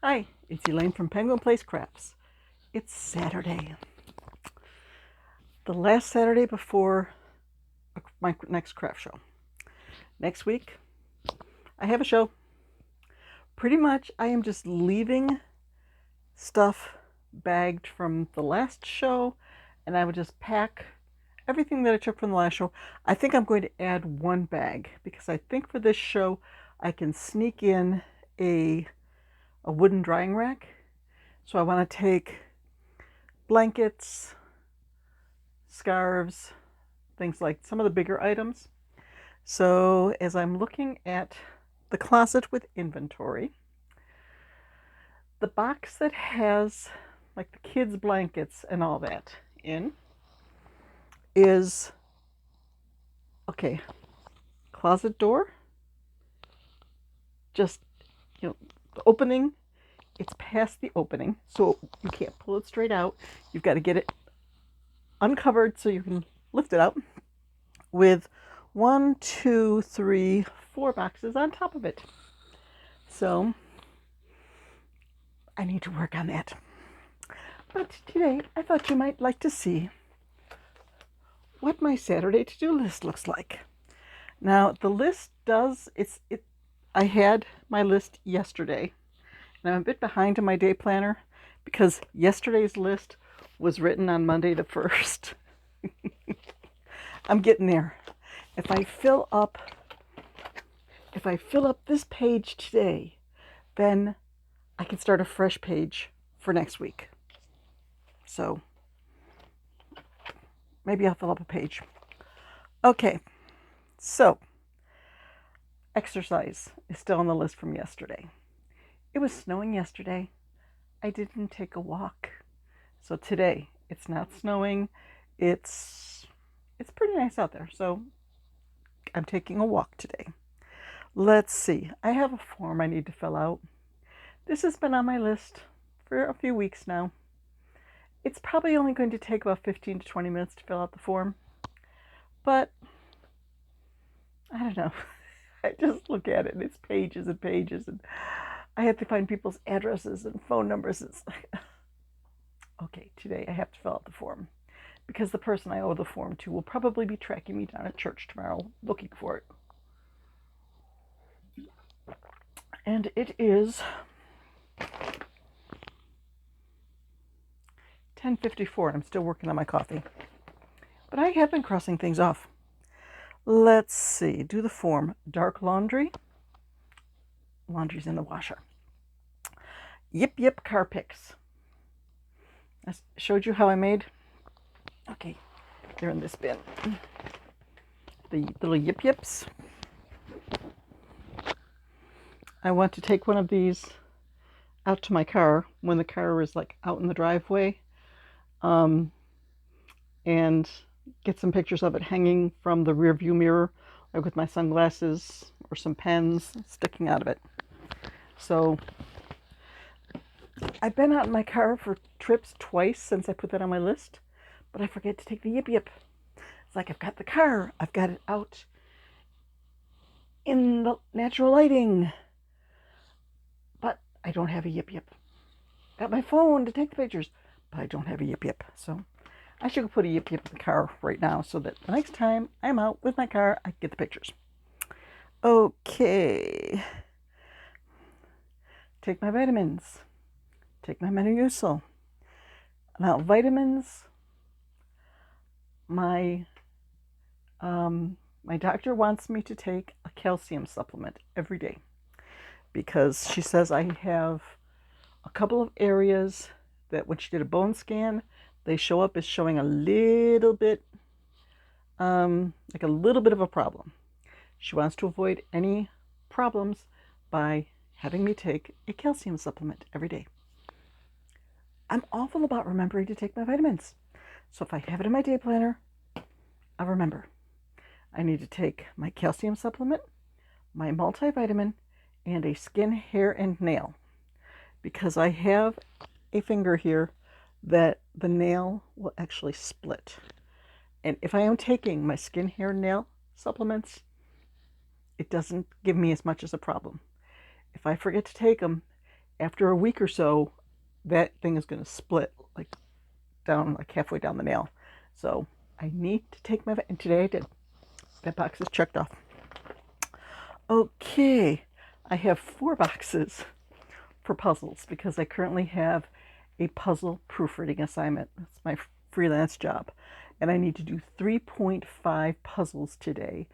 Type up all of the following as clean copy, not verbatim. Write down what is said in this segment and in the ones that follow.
Hi, it's Elaine from Penguin Place Crafts. It's Saturday, the last Saturday before my next craft show. Next week, I have a show. Pretty much, I am just leaving stuff bagged from the last show, and I would just pack everything that I took from the last show. I think I'm going to add one bag because I think for this show, I can sneak in a wooden drying rack. So I want to take blankets, scarves, things like some of the bigger items. So as I'm looking at the closet with inventory, the box that has like the kids' blankets and all that in is, okay, closet door, just, the opening, it's past the opening, so you can't pull it straight out. You've got to get it uncovered so you can lift it out with 1, 2, 3, 4 boxes on top of it. So I need to work on that. But today I thought you might like to see what my Saturday to-do list looks like. Now the list I had my list yesterday, and I'm a bit behind in my day planner because yesterday's list was written on Monday the 1st. I'm getting there. If I fill up this page today, then I can start a fresh page for next week. So maybe I'll fill up a page. Okay, so exercise is still on the list from yesterday. It was snowing yesterday. I didn't take a walk. So today it's not snowing. It's pretty nice out there. So I'm taking a walk today. Let's see. I have a form I need to fill out. This has been on my list for a few weeks now. It's probably only going to take about 15 to 20 minutes to fill out the form. But I don't know. I just look at it and it's pages and pages, and I have to find people's addresses and phone numbers. It's like, okay, today I have to fill out the form because the person I owe the form to will probably be tracking me down at church tomorrow looking for it. And it is 10:54 and I'm still working on my coffee. But I have been crossing things off. Let's see. Do the form. Dark laundry. Laundry's in the washer. Yip Yip car picks. I showed you how I made. Okay, they're in this bin. The little Yip Yips. I want to take one of these out to my car when the car is like out in the driveway, and get some pictures of it hanging from the rear view mirror, like with my sunglasses or some pens sticking out of it. So I've been out in my car for trips twice since I put that on my list, but I forget to take the Yip Yip. It's like I've got the car, I've got it out in the natural lighting, but I don't have a Yip Yip. Got my phone to take the pictures, but I don't have a Yip Yip. So I should put a Yip Yip in the car right now so that the next time I'm out with my car, I can get the pictures. Okay. Take my vitamins. Take my Metamucil. Now, vitamins, my doctor wants me to take a calcium supplement every day because she says I have a couple of areas that when she did a bone scan, they show up as showing a little bit, like a little bit of a problem. She wants to avoid any problems by having me take a calcium supplement every day. I'm awful about remembering to take my vitamins. So if I have it in my day planner, I'll remember. I need to take my calcium supplement, my multivitamin, and a skin, hair, and nail. Because I have a finger here that the nail will actually split. And if I am taking my skin, hair, nail supplements, it doesn't give me as much as a problem. If I forget to take them, after a week or so, that thing is going to split like down, like halfway down the nail. So I need to take my, and today I did. That box is checked off. Okay, I have 4 boxes for puzzles because I currently have a puzzle proofreading assignment. That's my freelance job. And I need to do 3.5 puzzles today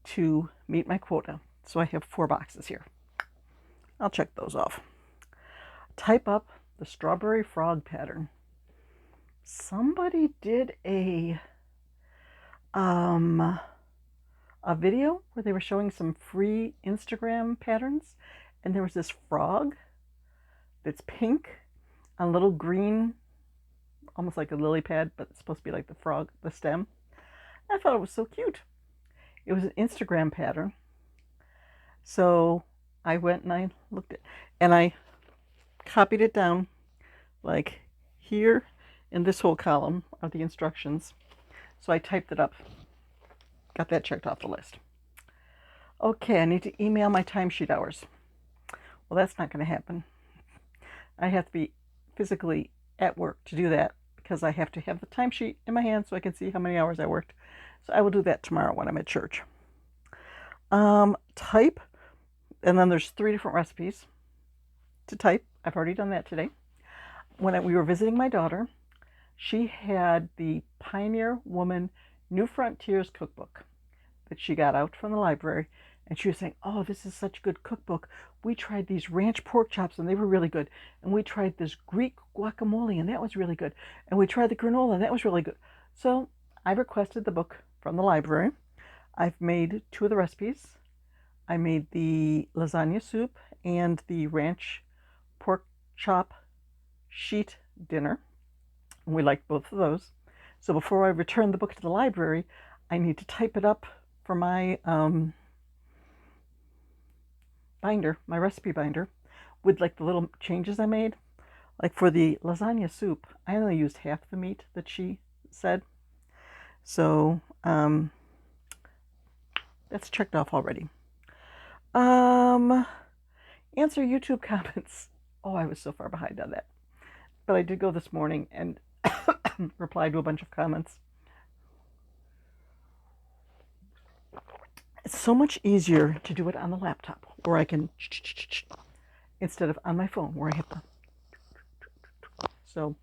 to meet my quota. So I have 4 boxes here. I'll check those off. Type up the strawberry frog pattern. Somebody did a video where they were showing some free Instagram patterns, and there was this frog that's pink on little green, almost like a lily pad, but it's supposed to be like the frog, the stem. I thought it was so cute. It was an Instagram pattern. So I went and I looked at, and I copied it down, like here in this whole column are the instructions. So I typed it up, got that checked off the list. Okay, I need to email my timesheet hours. Well, that's not going to happen. I have to be physically at work to do that because I have to have the timesheet in my hand so I can see how many hours I worked. So I will do that tomorrow when I'm at church. Type, and then there's 3 different recipes to type. I've already done that today. When we were visiting my daughter, she had the Pioneer Woman New Frontiers cookbook that she got out from the library, and she was saying, oh, this is such a good cookbook. We tried these ranch pork chops and they were really good, and we tried this Greek guacamole and that was really good, and we tried the granola and that was really good. So I requested the book from the library. I've made 2 of the recipes. I made the lasagna soup and the ranch pork chop sheet dinner. We liked both of those. So before I return the book to the library, I need to type it up for my binder, my recipe binder, with like the little changes I made. Like for the lasagna soup, I only used half the meat that she said. So that's checked off already. Answer YouTube comments. Oh, I was so far behind on that. But I did go this morning and replied to a bunch of comments. It's so much easier to do it on the laptop, where I can, instead of on my phone, where I have to. So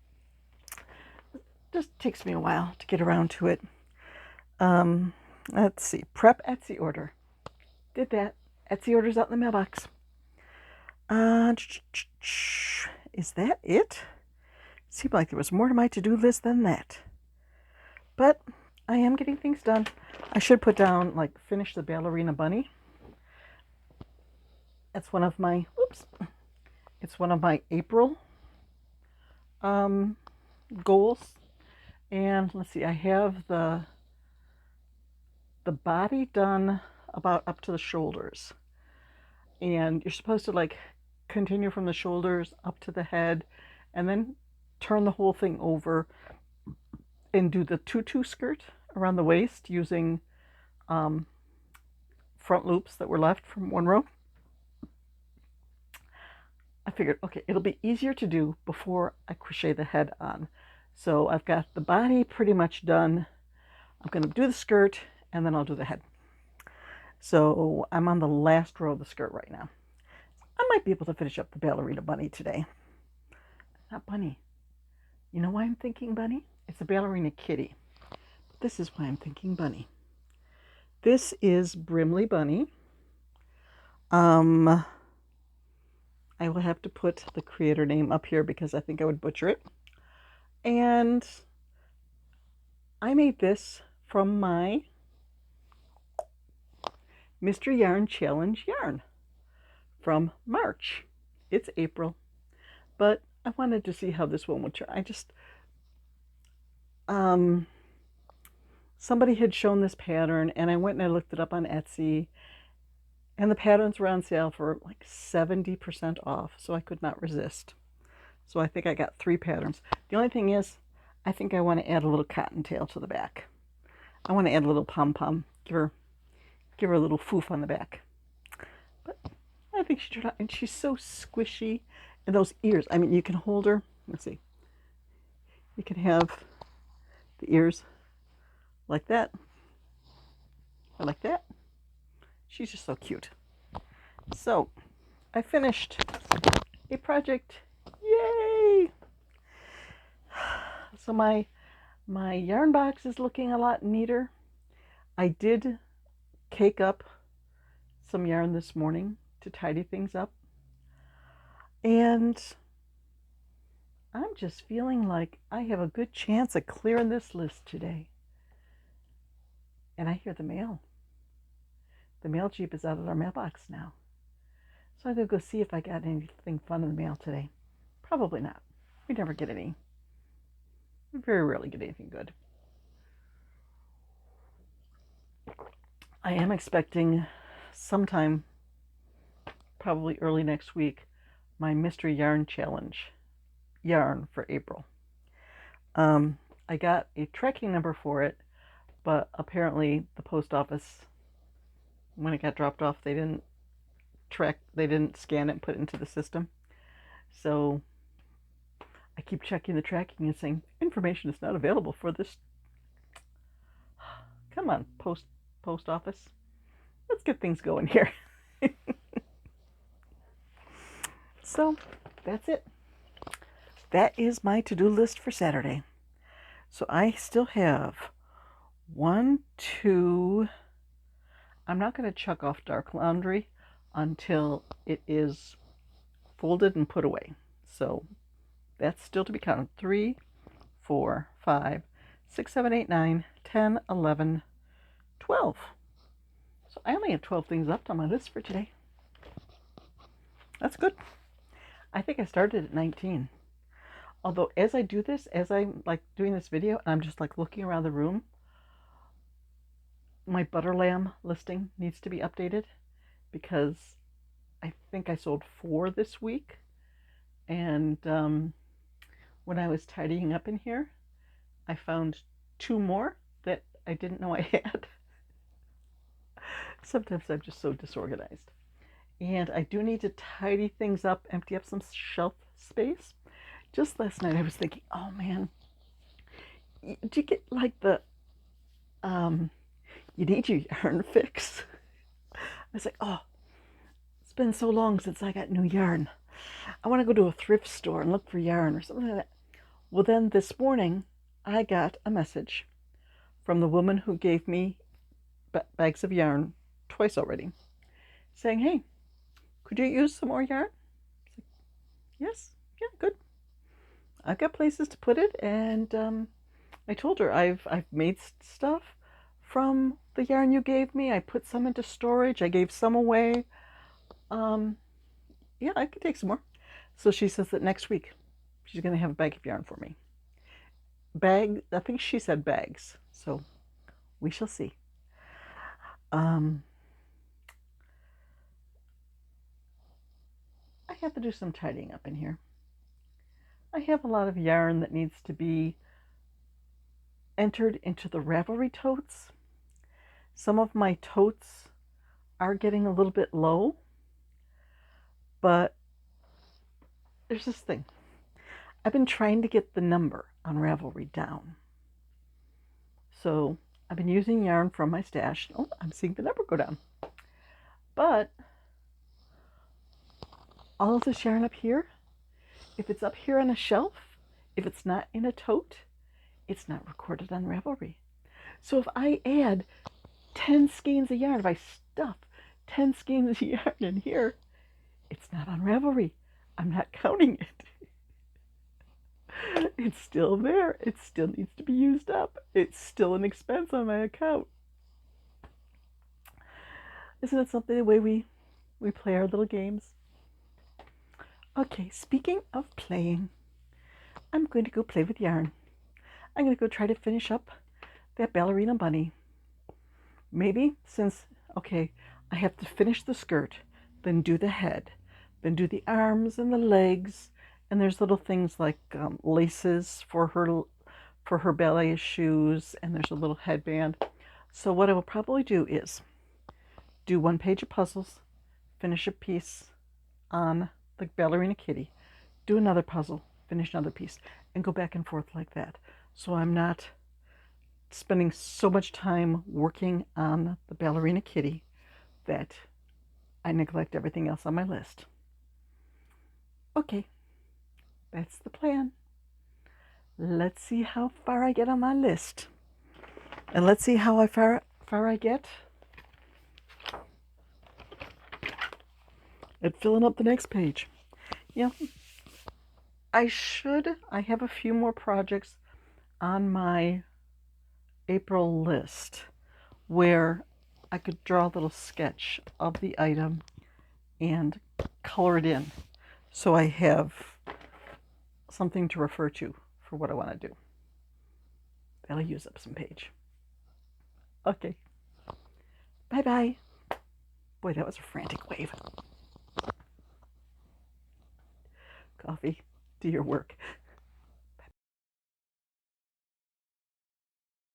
it just takes me a while to get around to it. Let's see. Prep Etsy order. Did that. Etsy order's out in the mailbox. Is that it? Seemed like there was more to my to-do list than that. But I am getting things done. I should put down, like, finish the ballerina bunny. That's one of my, it's one of my April goals. And let's see, I have the body done about up to the shoulders. And you're supposed to, like, continue from the shoulders up to the head and then turn the whole thing over and do the tutu skirt around the waist using front loops that were left from one row. I figured, okay, it'll be easier to do before I crochet the head on. So I've got the body pretty much done. I'm going to do the skirt and then I'll do the head. So I'm on the last row of the skirt right now. I might be able to finish up the ballerina bunny today. Not bunny. You know why I'm thinking bunny? It's a ballerina kitty. But this is why I'm thinking bunny. This is Brimley Bunny. I will have to put the creator name up here because I think I would butcher it. And I made this from my Mr. Yarn Challenge yarn from March. It's April, but I wanted to see how this one would turn. I just, somebody had shown this pattern and I went and I looked it up on Etsy, and the patterns were on sale for like 70% off, so I could not resist. So I think I got 3 patterns. The only thing is, I think I want to add a little cottontail to the back. I want to add a little pom-pom, give her a little foof on the back. But I think she turned out, and she's so squishy And those ears, I mean, you can hold her. Let's see. You can have the ears like that, or like that. She's just so cute. So, I finished a project. Yay! So my yarn box is looking a lot neater. I did cake up some yarn this morning to tidy things up. And I'm just feeling like I have a good chance of clearing this list today. And I hear the mail. The mail Jeep is out of our mailbox now. So I'm going to go see if I got anything fun in the mail today. Probably not. We never get any. We very rarely get anything good. I am expecting sometime, probably early next week, my mystery yarn challenge yarn for April. I got a tracking number for it, but apparently the post office, when it got dropped off, they didn't scan it and put it into the system. So I keep checking the tracking and saying information is not available for this. Come on, post office. Let's get things going here. So that's it. That is my to-do list for Saturday. So I still have 1, 2. I'm not going to chuck off dark laundry until it is folded and put away. So that's still to be counted. 3, 4, 5, 6, 7, 8, 9, 10, 11, 12. So I only have 12 things left on my list for today. That's good. I think I started at 19. Although as I do this, as I'm like doing this video, and I'm just like looking around the room, my butter lamb listing needs to be updated because I think I sold 4 this week. And when I was tidying up in here, I found 2 more that I didn't know I had. Sometimes I'm just so disorganized. And I do need to tidy things up, empty up some shelf space. Just last night I was thinking, oh man, do you get like the, you need your yarn fix? I was like, oh, it's been so long since I got new yarn. I want to go to a thrift store and look for yarn or something like that. Well, then this morning I got a message from the woman who gave me bags of yarn twice already, saying, hey, could you use some more yarn? I was like, yes, yeah, good. I've got places to put it, and I told her I've made stuff from the yarn you gave me. I put some into storage. I gave some away. Yeah, I could take some more. So she says that next week she's going to have a bag of yarn for me. I think she said bags. So we shall see. I have to do some tidying up in here. I have a lot of yarn that needs to be entered into the Ravelry totes. Some of my totes are getting a little bit low, but there's this thing. I've been trying to get the number on Ravelry down. So I've been using yarn from my stash. Oh, I'm seeing the number go down. But all of this yarn up here, if it's up here on a shelf, if it's not in a tote, it's not recorded on Ravelry. So if I add 10 skeins of yarn, if I stuff 10 skeins of yarn in here, it's not on Ravelry. I'm not counting it. It's still there. It still needs to be used up. It's still an expense on my account. Isn't it something, the way we play our little games? Okay, speaking of playing, I'm going to go play with yarn. I'm going to go try to finish up that ballerina bunny. Maybe since, okay, I have to finish the skirt, then do the head, then do the arms and the legs, and there's little things like laces for her ballet shoes, and there's a little headband. So what I will probably do is do 1 page of puzzles, finish a piece on the ballerina kitty, do another puzzle, finish another piece, and go back and forth like that. So I'm not spending so much time working on the ballerina kitty that I neglect everything else on my list. Okay, that's the plan. Let's see how far I get on my list. And let's see how far I get at filling up the next page. Yeah, I have a few more projects on my April list where I could draw a little sketch of the item and color it in so I have something to refer to for what I want to do. That'll use up some page. Okay. Bye-bye. Boy, that was a frantic wave. Coffee, do your work.